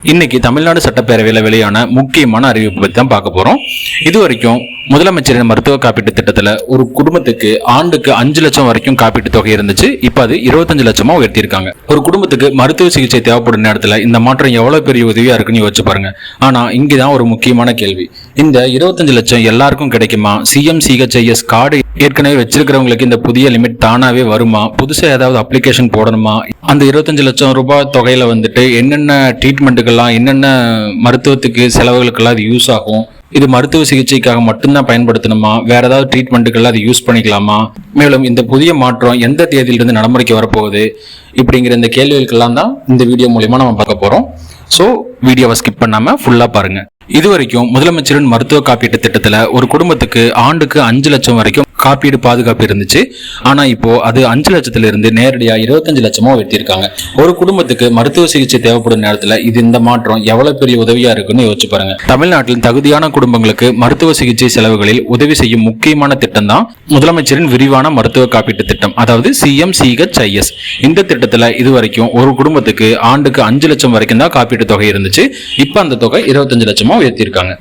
இன்னைக்கு தமிழ்நாடு சட்டப்பேரவையில் வெளியான முக்கியமான அறிவிப்பு பற்றி தான் பார்க்க போறோம். இதுவரைக்கும் முதலமைச்சரின் மருத்துவ காப்பீட்டு திட்டத்துல ஒரு குடும்பத்துக்கு ஆண்டுக்கு 5 லட்சம் வரைக்கும் காப்பீட்டு தொகை இருந்துச்சு. இப்ப அது 25 லட்சமா உயர்த்திருக்காங்க. ஒரு குடும்பத்துக்கு மருத்துவ சிகிச்சை தேவைப்படும் நேரத்துல இந்த மாற்றம் எவ்வளவு பெரிய உதவியா இருக்குன்னு யோசிச்சு பாருங்க. ஆனா இங்கதான் ஒரு முக்கியமான கேள்வி, இந்த 25 லட்சம் எல்லாருக்கும் கிடைக்குமா? CMCHIS கார்டு ஏற்கனவே வச்சிருக்கிறவங்களுக்கு இந்த புதிய லிமிட் தானாவே வருமா? புதுசா ஏதாவது அப்ளிகேஷன் போடணுமா? அந்த 25 லட்சம் ரூபாய் தொகையில வந்துட்டு என்னென்ன ட்ரீட்மெண்ட்டுக்கெல்லாம், என்னென்ன மருத்துவத்துக்கு செலவுகளுக்கெல்லாம் அது யூஸ் ஆகும்? இது மருத்துவ சிகிச்சைக்காக மட்டும்தான் பயன்படுத்தணுமா? வேற ஏதாவது ட்ரீட்மெண்ட்டுக்கெல்லாம் அது யூஸ் பண்ணிக்கலாமா? மேலும் இந்த புதிய மாற்றம் எந்த தேதியிலிருந்து நடைமுறைக்கு வரப்போகுது? இப்படிங்கிற இந்த கேள்விகளுக்கெல்லாம் தான் இந்த வீடியோ மூலமா நம்ம பார்க்க போறோம். ஸோ வீடியோவை ஸ்கிப் பண்ணாம ஃபுல்லா பாருங்க. இதுவரைக்கும் முதலமைச்சரின் மருத்துவ காப்பீட்டு திட்டத்துல ஒரு குடும்பத்துக்கு ஆண்டுக்கு 5 லட்சம் வரைக்கும் காப்பீடு பாதுகாப்பு இருந்துச்சு. ஆனா இப்போ அது 5 லட்சத்துல இருந்து நேரடியா 25 லட்சமா உயர்த்திருக்காங்க. ஒரு குடும்பத்துக்கு மருத்துவ சிகிச்சை தேவைப்படும் நேரத்துல இந்த மாற்றம் எவ்வளவு பெரிய உதவியா இருக்குன்னு யோசிச்சு பாருங்க. தமிழ்நாட்டில் தகுதியான குடும்பங்களுக்கு மருத்துவ சிகிச்சை செலவுகளில் உதவி செய்யும் முக்கியமான திட்டம் தான் முதலமைச்சரின் விரிவான மருத்துவ காப்பீட்டு திட்டம், அதாவது CMCHIS. இந்த திட்டத்துல இதுவரைக்கும் ஒரு குடும்பத்துக்கு ஆண்டுக்கு 5 லட்சம் வரைக்கும் தான் காப்பீட்டு தொகை இருந்துச்சு. இப்ப அந்த தொகை 25 லட்சமா உயர்த்திருக்காங்க.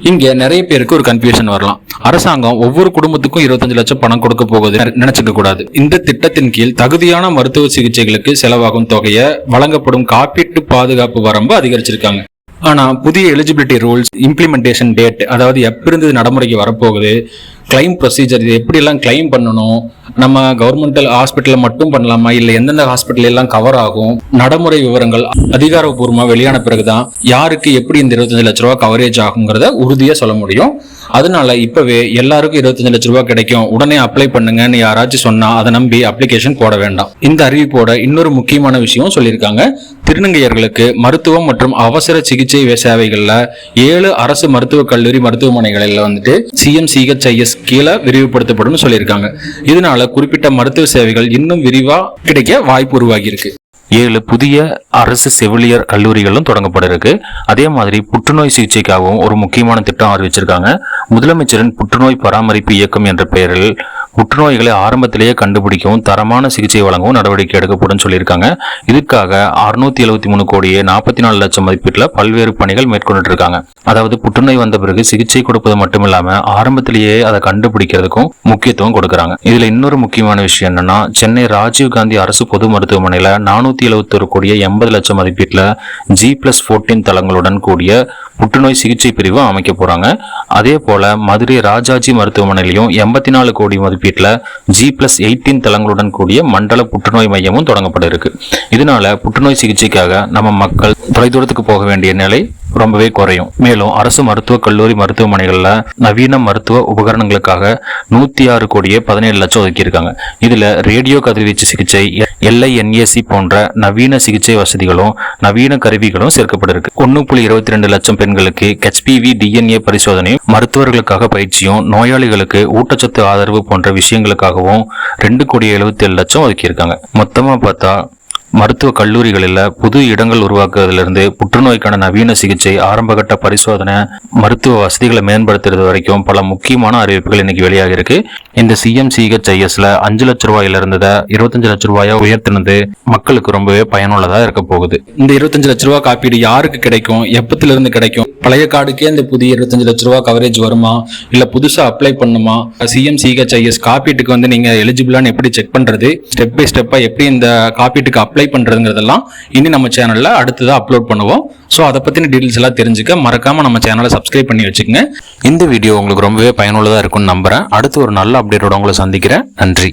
இங்க நிறைய பேருக்கு ஒரு கன்ஃபியூஷன் வரலாம். அரசாங்கம் ஒவ்வொரு குடும்பத்துக்கும் 25 லட்சம் பணம் கொடுக்க போகுது நினைச்சுக்க கூடாது. இந்த திட்டத்தின் கீழ் தகுதியான மருத்துவ சிகிச்சைகளுக்கு செலவாகும் தொகையை வழங்கப்படும் காப்பீட்டு பாதுகாப்பு வரம்பு அதிகரிச்சிருக்காங்க. ஆனா புதிய எலிஜிபிலிட்டி ரூல்ஸ், இம்ப்ளிமெண்டேஷன் டேட், அதாவது எப்ப இருந்து நடைமுறைக்கு வரப்போகுது, கிளைம் ப்ரொசீஜர், இது எப்படி எல்லாம் கிளைம் பண்ணணும், நம்ம கவர்மெண்டல் ஹாஸ்பிட்டல்ல மட்டும் பண்ணலாமா, இல்ல எந்தெந்த ஹாஸ்பிட்டல் எல்லாம் கவர் ஆகும், நடைமுறை விவரங்கள் அதிகாரப்பூர்வமா வெளியான பிறகுதான் யாருக்கு எப்படி இந்த 25 லட்ச ரூபாய் கவரேஜ் ஆகுங்கிறத உறுதியா சொல்ல முடியும். அதனால இப்பவே எல்லாருக்கும் 25 லட்ச ரூபாய் கிடைக்கும், உடனே அப்ளை பண்ணுங்கன்னு யாராச்சும் சொன்னா அதை நம்பி அப்ளிகேஷன் போட வேண்டாம். இந்த அறிவிப்போட இன்னொரு முக்கியமான விஷயம் சொல்லியிருக்காங்க. திருநங்கையர்களுக்கு மருத்துவம் மற்றும் அவசர சிகிச்சை சேவைகள்ல 7 அரசு மருத்துவக் கல்லூரி மருத்துவமனைகளில் வந்துட்டு CMCHIS கீழே விரிவுபடுத்தப்படும் சொல்லியிருக்காங்க. இதனால குறிப்பிட்ட மருத்துவ சேவைகள் இன்னும் விரிவா கிடைக்க வாய்ப்பு உருவாகி இருக்கு. 7 புதிய அரசு செவிலியர் கல்லூரிகளும் தொடங்கப்பட இருக்கு. அதே மாதிரி புற்றுநோய் சிகிச்சைக்காகவும் ஒரு முக்கியமான திட்டம் அறிவிச்சிருக்காங்க. முதலமைச்சரின் புற்றுநோய் பராமரிப்பு இயக்கம் என்ற பெயரில் புற்றுநோய்களை ஆரம்பத்திலேயே கண்டுபிடிக்கவும் தரமான சிகிச்சை வழங்கவும் நடவடிக்கை எடுக்கப்படும் சொல்லியிருக்காங்க. இதுக்காக 673 கோடியே 44 லட்சம் மதிப்பீட்டில் பல்வேறு பணிகள் மேற்கொண்டு இருக்காங்க. அதாவது புற்றுநோய் வந்த பிறகு சிகிச்சை கொடுப்பது மட்டும் இல்லாம ஆரம்பத்திலேயே அதை கண்டுபிடிக்கிறதுக்கும் முக்கியத்துவம் கொடுக்கறாங்க. இதுல இன்னொரு முக்கியமான விஷயம் என்னன்னா, சென்னை ராஜீவ்காந்தி அரசு பொது மருத்துவமனையில 471 கோடியே 80 லட்சம் மதிப்பீட்டில் G+14 தளங்களுடன் கூடிய புற்றுநோய் சிகிச்சை பிரிவு அமைக்க போறாங்க. அதே போல மதுரை ராஜாஜி மருத்துவமனையிலையும் 84 கோடி மதிப்பீட்டில் G+18 தளங்களுடன் கூடிய மண்டல புற்றுநோய் மையமும் தொடங்கப்பட இருக்கு. இதனால புற்றுநோய் சிகிச்சைக்காக நம்ம மக்கள் தொலைதூரத்துக்கு போக வேண்டிய நிலை ரொம்பவே குறையும். மேலும் அரசு மருத்துவக் கல்லூரி மருத்துவமனைகள்ல நவீன மருத்துவ உபகரணங்களுக்காக 106 கோடியே 17 லட்சம் ஒதுக்கியிருக்காங்க. இதுல ரேடியோ கதிர்வீச்சு சிகிச்சை, LINAC போன்ற நவீன சிகிச்சை வசதிகளும் நவீன கருவிகளும் சேர்க்கப்பட்டிருக்கு. 1.22 லட்சம் பெண்களுக்கு HPV DNA பரிசோதனையும், மருத்துவர்களுக்காக பயிற்சியும், நோயாளிகளுக்கு ஊட்டச்சத்து ஆதரவு போன்ற விஷயங்களுக்காகவும் 2 கோடியே 77 லட்சம் ஒதுக்கியிருக்காங்க. மொத்தமா பார்த்தா மருத்துவ கல்லூரிகளில் புது இடங்கள் உருவாக்குவதிலிருந்து புற்றுநோய்க்கான நவீன சிகிச்சை, ஆரம்பகட்ட பரிசோதனை, மருத்துவ வசதிகளை மேம்படுத்துறது வரைக்கும் பல முக்கியமான அறிவிப்புகள் இன்னைக்கு வெளியாக இருக்கு. இந்த CMCHISல 5 லட்ச ரூபாயில இருந்ததை 25 லட்ச ரூபாயா உயர்த்தினது மக்களுக்கு ரொம்பவே பயனுள்ளதா இருக்க போகுது. இந்த 25 லட்ச ரூபாய் காப்பீடு யாருக்கு கிடைக்கும், எப்பத்துல இருந்து கிடைக்கும், பழைய கார்டுக்கே இந்த புதிய 25 லட்ச ரூபாய் கவரேஜ் வருமா, இல்ல புதுசா அப்ளை பண்ணுமா, CMCHIS காப்பீட்டுக்கு வந்து நீங்க எலிஜிபிளான்னு எப்படி செக் பண்றது, ஸ்டெப் பை ஸ்டெப்பா எப்படி இந்த காப்பீட்டுக்கு அப்ளை பண்றதுங்கிறதெல்லாம் இனி நம்ம சேனல்ல அடுத்ததா அப்லோட் பண்ணுவோம். ஸோ அதை பத்தின டீடைல்ஸ் எல்லாம் தெரிஞ்சுக்க மறக்காம நம்ம சேனலை சப்ஸ்கிரைப் பண்ணி வச்சுக்கோங்க. இந்த வீடியோ உங்களுக்கு ரொம்பவே பயனுள்ளதா இருக்கும்னு நம்புறேன். அடுத்து ஒரு நல்ல அப்டேட்டோட உங்களை சந்திக்கிறேன். நன்றி.